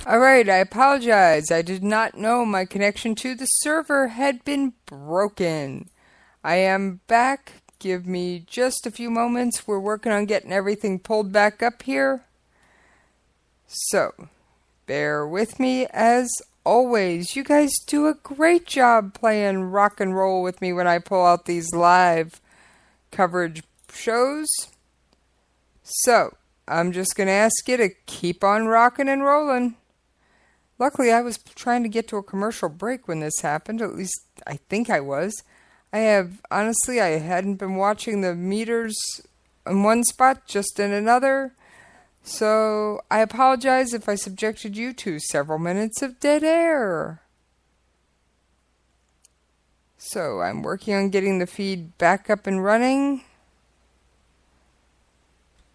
Alright, I apologize. I did not know my connection to the server had been broken. I am back. Give me just a few moments. We're working on getting everything pulled back up here. So, bear with me as always. You guys do a great job playing rock and roll with me when I pull out these live coverage shows. So, I'm just going to ask you to keep on rocking and rolling. Luckily, I was trying to get to a commercial break when this happened. At least, I think I was. Honestly, I hadn't been watching the meters in one spot, just in another. So, I apologize if I subjected you to several minutes of dead air. So, I'm working on getting the feed back up and running.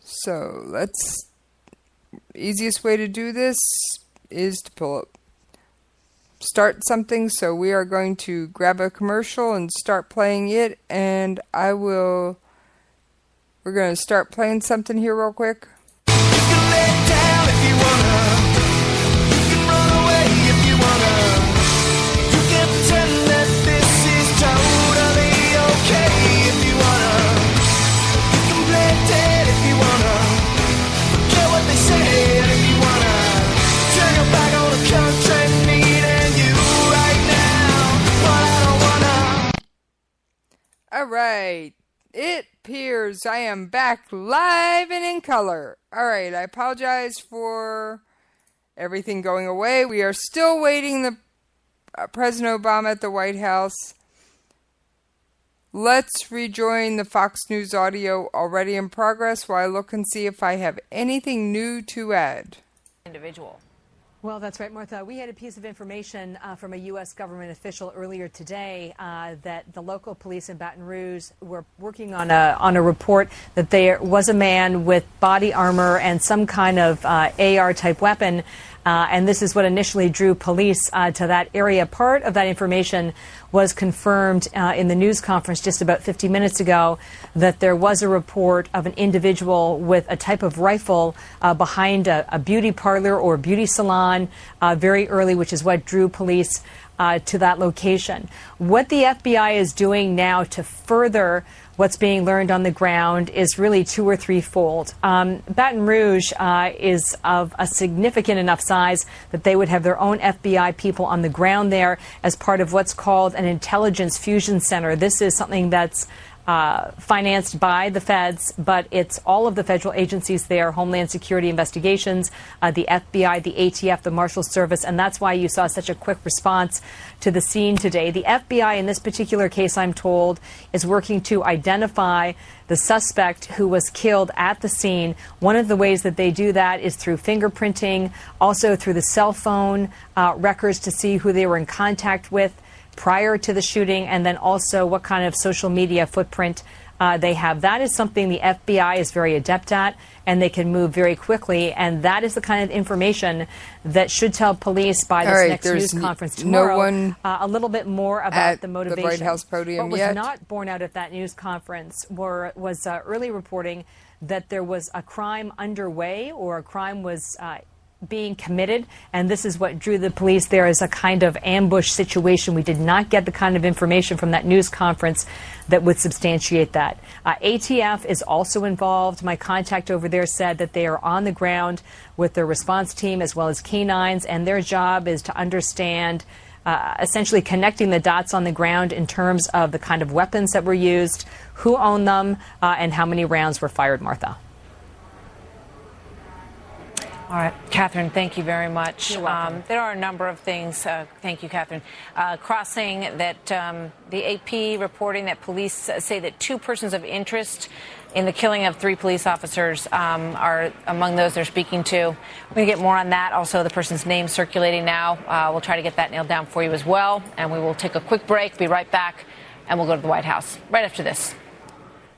So, easiest way to do this is to start something. So we are going to grab a commercial and start playing it, and we're going to start playing something here real quick. You can lay down if you wanna. You can run away if you wanna. You can pretend that this is totally okay if you wanna. You can play dead if you wanna. Forget what they say if you wanna. Turn your back on the country needing you right now, but I don't wanna. Alright, it appears I am back live and in color. Alright, I apologize for everything going away. We are still waiting the President Obama at the White House. Let's rejoin the Fox News audio already in progress while I look and see if I have anything new to add. Individual. Well, that's right, Martha. We had a piece of information from a U.S. government official earlier today that the local police in Baton Rouge were working on a report that there was a man with body armor and some kind of AR-type weapon. And this is what initially drew police to that area. Part of that information was confirmed in the news conference just about 50 minutes ago, that there was a report of an individual with a type of rifle behind a beauty parlor or beauty salon very early, which is what drew police to that location. What the FBI is doing now to further what's being learned on the ground is really two or threefold. Baton Rouge is of a significant enough size that they would have their own FBI people on the ground there as part of what's called an intelligence fusion center. This is something that's financed by the feds, but it's all of the federal agencies there, Homeland Security Investigations, the FBI, the ATF, the Marshal Service, and that's why you saw such a quick response to the scene today. The FBI, in this particular case, I'm told, is working to identify the suspect who was killed at the scene. One of the ways that they do that is through fingerprinting, also through the cell phone records to see who they were in contact with prior to the shooting, and then also what kind of social media footprint they have. That is something the FBI is very adept at, and they can move very quickly, and that is the kind of information that should tell police by this next news conference tomorrow a little bit more about the motivation. The White House podium what was not borne out at that news conference was early reporting that there was a crime underway, or a crime was being committed, and this is what drew the police there as a kind of ambush situation. We did not get the kind of information from that news conference that would substantiate that. ATF is also involved. My contact over there said that they are on the ground with their response team as well as canines, and their job is to understand essentially connecting the dots on the ground in terms of the kind of weapons that were used, who owned them, and how many rounds were fired, Martha. All right, Catherine, thank you very much. You're welcome. There are a number of things, thank you, Catherine, crossing that the AP reporting that police say that two persons of interest in the killing of 3 police officers are among those they're speaking to. We're going to get more on that. Also, the person's name circulating now. We'll try to get that nailed down for you as well. And we will take a quick break, be right back, and we'll go to the White House right after this.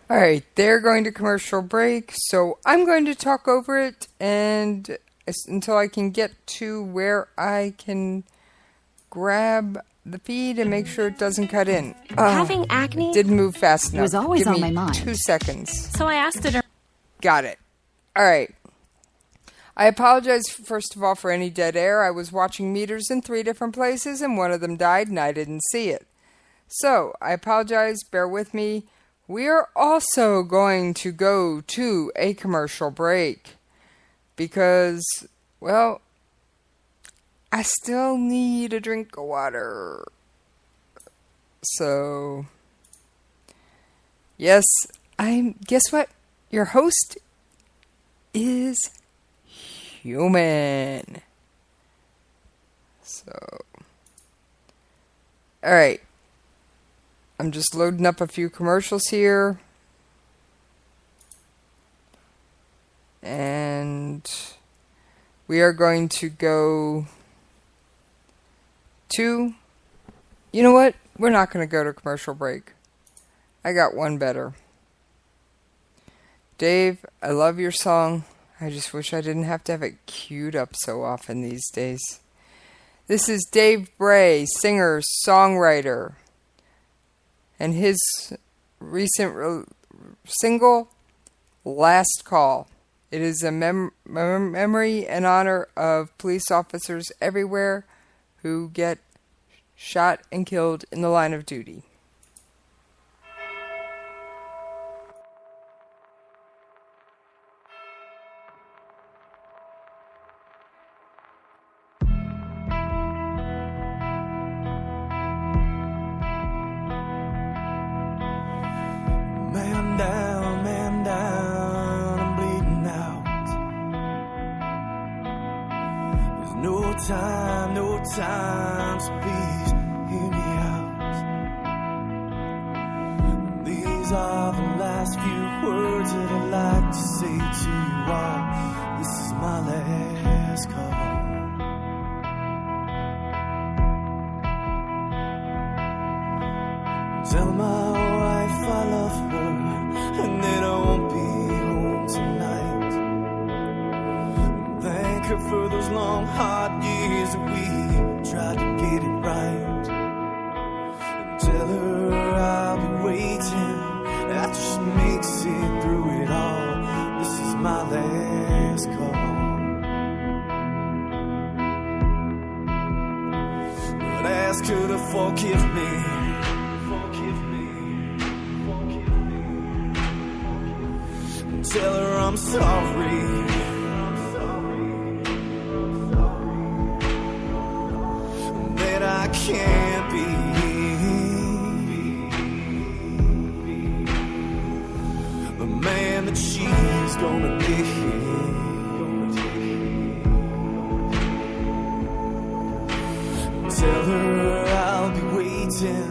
All right, they're going to commercial break, so I'm going to talk over it and until I can get to where I can grab the feed and make sure it doesn't cut in. Having acne didn't move fast enough. was always Give on me my mind. 2 seconds. So I asked her. Got it. All right. I apologize, first of all, for any dead air. I was watching meters in 3 different places, and one of them died, and I didn't see it. So, I apologize. Bear with me. We are also going to go to a commercial break because, well, I still need a drink of water. So, yes, guess what? Your host is human. So, alright. I'm just loading up a few commercials here. And we are going to go to... You know what? We're not going to go to commercial break. I got one better. Dave, I love your song. I just wish I didn't have to have it queued up so often these days. This is Dave Bray, singer, songwriter, and his recent single, Last Call. It is a memory and honor of police officers everywhere who get shot and killed in the line of duty. Man down, I'm bleeding out. There's no time, so please hear me out. These are the last few words that I'd like to say to you all. This is my last call. Tell my wife I love her and that I won't be home tonight. Thank her for those long, hard years that we tried to get it right. And tell her I'll be waiting after she makes it through it all. This is my last call. But ask her to forgive me. Tell her I'm sorry. That I can't be the man that she's gonna be. Tell her I'll be waiting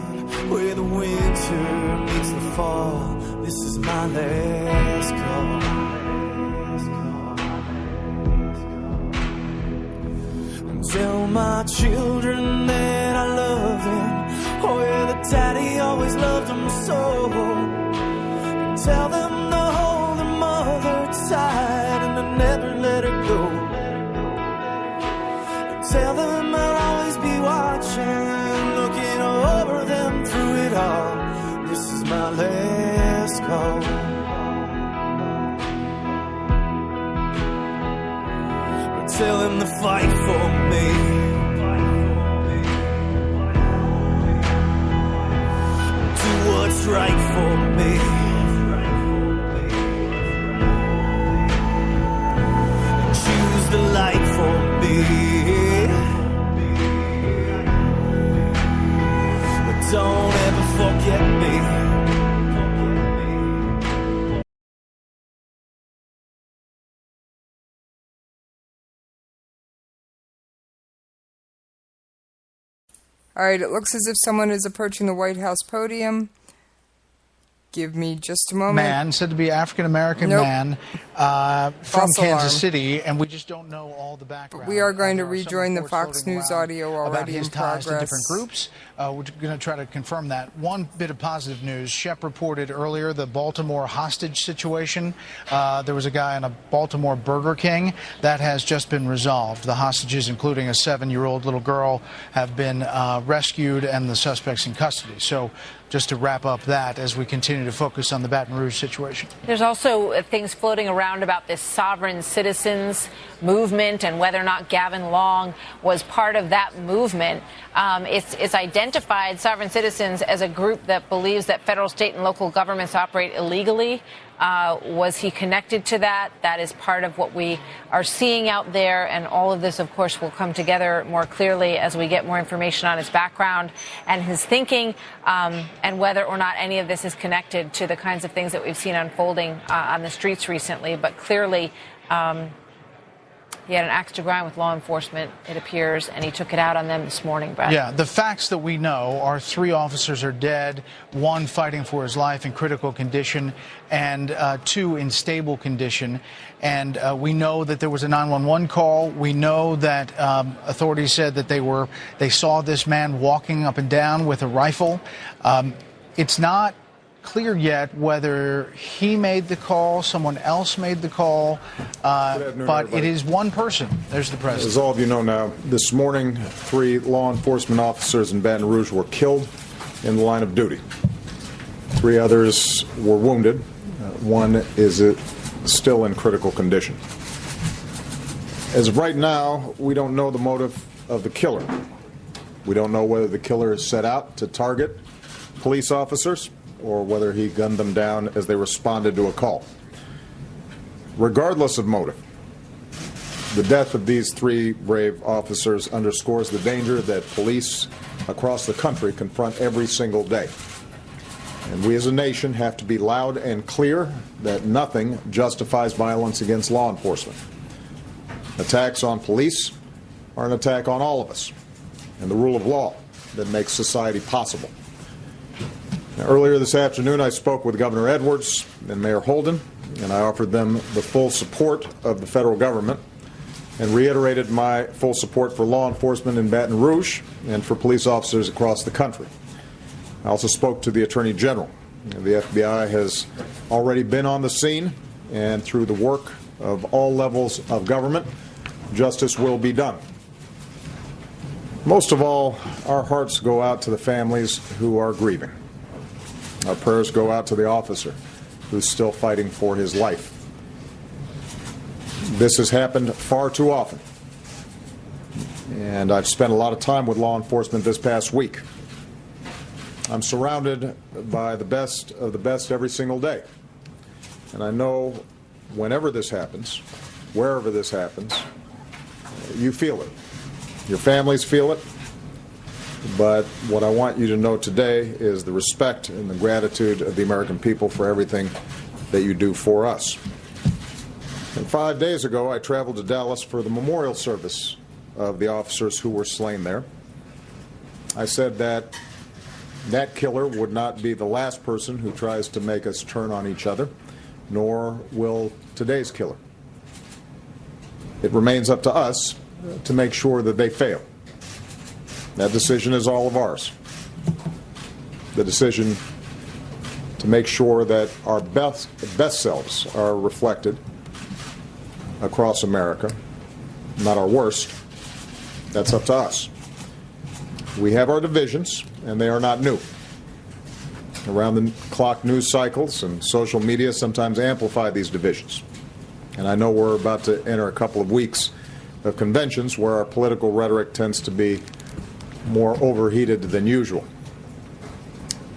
where the winter meets the fall. This is my last call. Tell my children that I love them. Oh yeah, that daddy always loved them so. And tell them to hold their mother tight and to never let her go. And tell them I'll always be watching, looking over them through it all. This is my last call. Tell him to fight for me. Do what's right for me. Choose the light for me. But don't ever forget me. Alright, it looks as if someone is approaching the White House podium. Give me just a moment. Man, said to be African-American Nope. man from False Kansas alarm. City, and we just don't know all the background. We are going to There some rejoin the reports Fox floating News around audio about already his in ties to progress. different groups. We're going to try to confirm that. One bit of positive news. Shep reported earlier the Baltimore hostage situation. There was a guy in a Baltimore Burger King. That has just been resolved. The hostages, including a 7-year-old little girl, have been rescued and the suspects in custody. So just to wrap up that as we continue to focus on the Baton Rouge situation. There's also things floating around about this sovereign citizens movement and whether or not Gavin Long was part of that movement. It's identified sovereign citizens as a group that believes that federal, state, and local governments operate illegally. Was he connected to that? That is part of what we are seeing out there. And all of this, of course, will come together more clearly as we get more information on his background and his thinking, and whether or not any of this is connected to the kinds of things that we've seen unfolding on the streets recently. But clearly, he had an axe to grind with law enforcement, it appears, and he took it out on them this morning, Brad. Yeah, the facts that we know are 3 officers are dead, 1 fighting for his life in critical condition, and 2 in stable condition. And we know that there was a 911 call. We know that authorities said that they saw this man walking up and down with a rifle. It's not clear yet whether he made the call, someone else made the call, but everybody. It is one person. There's the president. As all of you know now, this morning, 3 law enforcement officers in Baton Rouge were killed in the line of duty. 3 others were wounded. 1 is still in critical condition. As of right now, we don't know the motive of the killer. We don't know whether the killer is set out to target police officers or whether he gunned them down as they responded to a call. Regardless of motive, the death of these 3 brave officers underscores the danger that police across the country confront every single day. And we as a nation have to be loud and clear that nothing justifies violence against law enforcement. Attacks on police are an attack on all of us and the rule of law that makes society possible. Earlier this afternoon, I spoke with Governor Edwards and Mayor Holden, and I offered them the full support of the federal government and reiterated my full support for law enforcement in Baton Rouge and for police officers across the country. I also spoke to the Attorney General. The FBI has already been on the scene, and through the work of all levels of government, justice will be done. Most of all, our hearts go out to the families who are grieving. Our prayers go out to the officer who's still fighting for his life. This has happened far too often, and I've spent a lot of time with law enforcement this past week. I'm surrounded by the best of the best every single day, and I know whenever this happens, wherever this happens, you feel it. Your families feel it. But what I want you to know today is the respect and the gratitude of the American people for everything that you do for us. And 5 days ago, I traveled to Dallas for the memorial service of the officers who were slain there. I said that killer would not be the last person who tries to make us turn on each other, nor will today's killer. It remains up to us to make sure that they fail. That decision is all of ours. The decision to make sure that our best selves are reflected across America, not our worst, that's up to us. We have our divisions, and they are not new. Around-the-clock news cycles and social media sometimes amplify these divisions. And I know we're about to enter a couple of weeks of conventions where our political rhetoric tends to be more overheated than usual.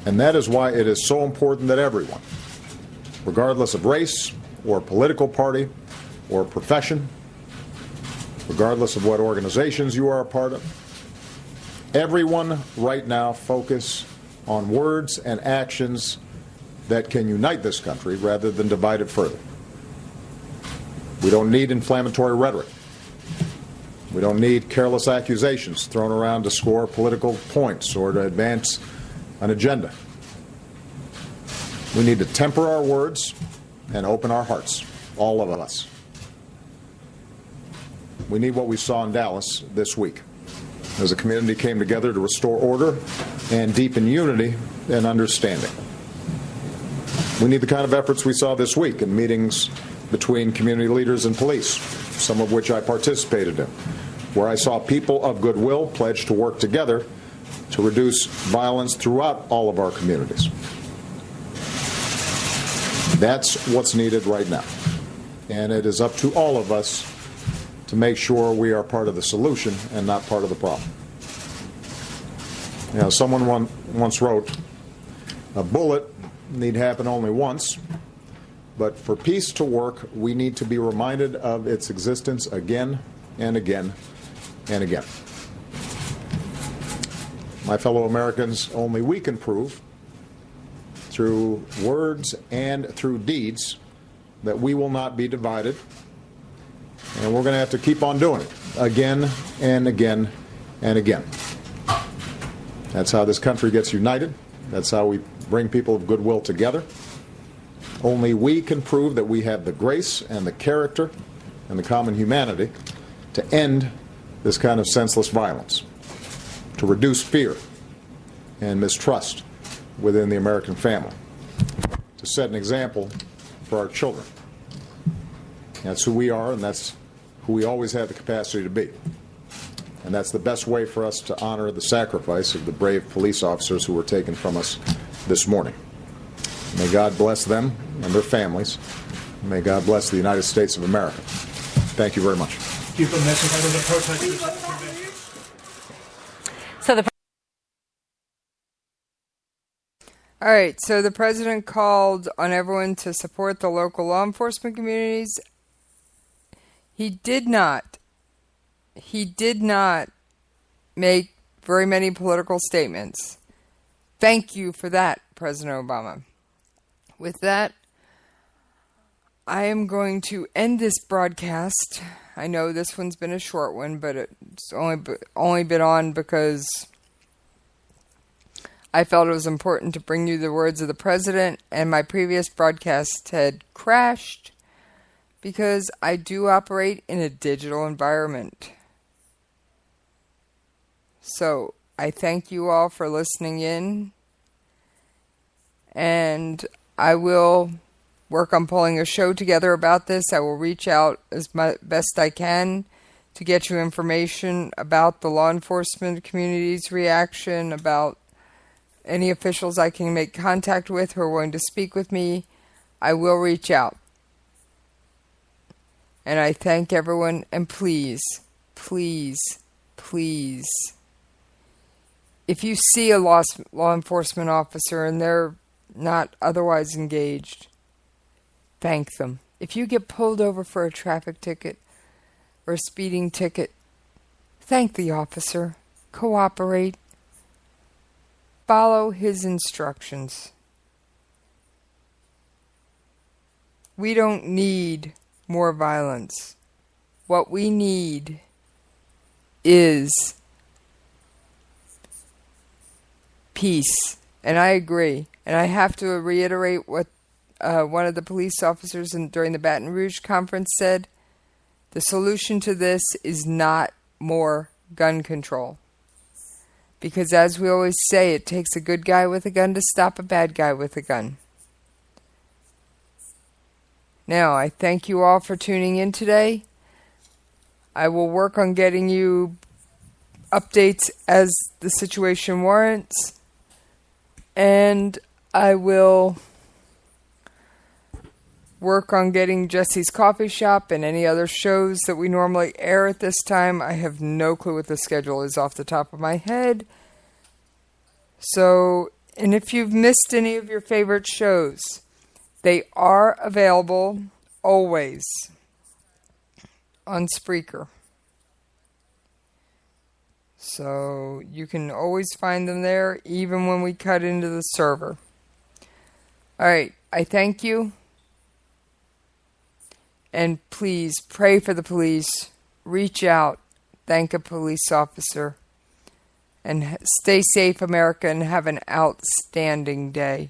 And that is why it is so important that everyone, regardless of race or political party or profession, regardless of what organizations you are a part of, everyone right now focus on words and actions that can unite this country rather than divide it further. We don't need inflammatory rhetoric. We don't need careless accusations thrown around to score political points or to advance an agenda. We need to temper our words and open our hearts, all of us. We need what we saw in Dallas this week, as a community came together to restore order and deepen unity and understanding. We need the kind of efforts we saw this week in meetings between community leaders and police, some of which I participated in, where I saw people of goodwill pledge to work together to reduce violence throughout all of our communities. That's what's needed right now. And it is up to all of us to make sure we are part of the solution and not part of the problem. You know, someone once wrote, a bullet need happen only once, but for peace to work, we need to be reminded of its existence again and again and again. My fellow Americans, only we can prove through words and through deeds that we will not be divided, and we're going to have to keep on doing it again and again and again. That's how this country gets united. That's how we bring people of goodwill together. Only we can prove that we have the grace and the character and the common humanity to end this kind of senseless violence, to reduce fear and mistrust within the American family, to set an example for our children. That's who we are, and that's who we always have the capacity to be. And that's the best way for us to honor the sacrifice of the brave police officers who were taken from us this morning. May God bless them and their families. May God bless the United States of America. Thank you very much. So the All right, so the president called on everyone to support the local law enforcement communities. He did not make very many political statements. Thank you for that, President Obama. With that, I am going to end this broadcast. I know this one's been a short one, but it's only been on because I felt it was important to bring you the words of the president, and my previous broadcast had crashed because I do operate in a digital environment. So I thank you all for listening in, and I will work on pulling a show together about this. I will reach out as best I can to get you information about the law enforcement community's reaction, about any officials I can make contact with who are willing to speak with me. I will reach out. And I thank everyone, and please, please, please, if you see a law enforcement officer and they're not otherwise engaged, thank them. If you get pulled over for a traffic ticket or a speeding ticket, thank the officer. Cooperate. Follow his instructions. We don't need more violence. What we need is peace. And I agree. And I have to reiterate what one of the police officers during the Baton Rouge conference said. The solution to this is not more gun control. Because as we always say, it takes a good guy with a gun to stop a bad guy with a gun. Now, I thank you all for tuning in today. I will work on getting you updates as the situation warrants. And I will work on getting Jessie's Coffee Shop and any other shows that we normally air at this time. I have no clue what the schedule is off the top of my head. So, and if you've missed any of your favorite shows, they are available always on Spreaker. So you can always find them there, even when we cut into the server. Alright, I thank you. And please pray for the police. Reach out. Thank a police officer. And stay safe, America, and have an outstanding day.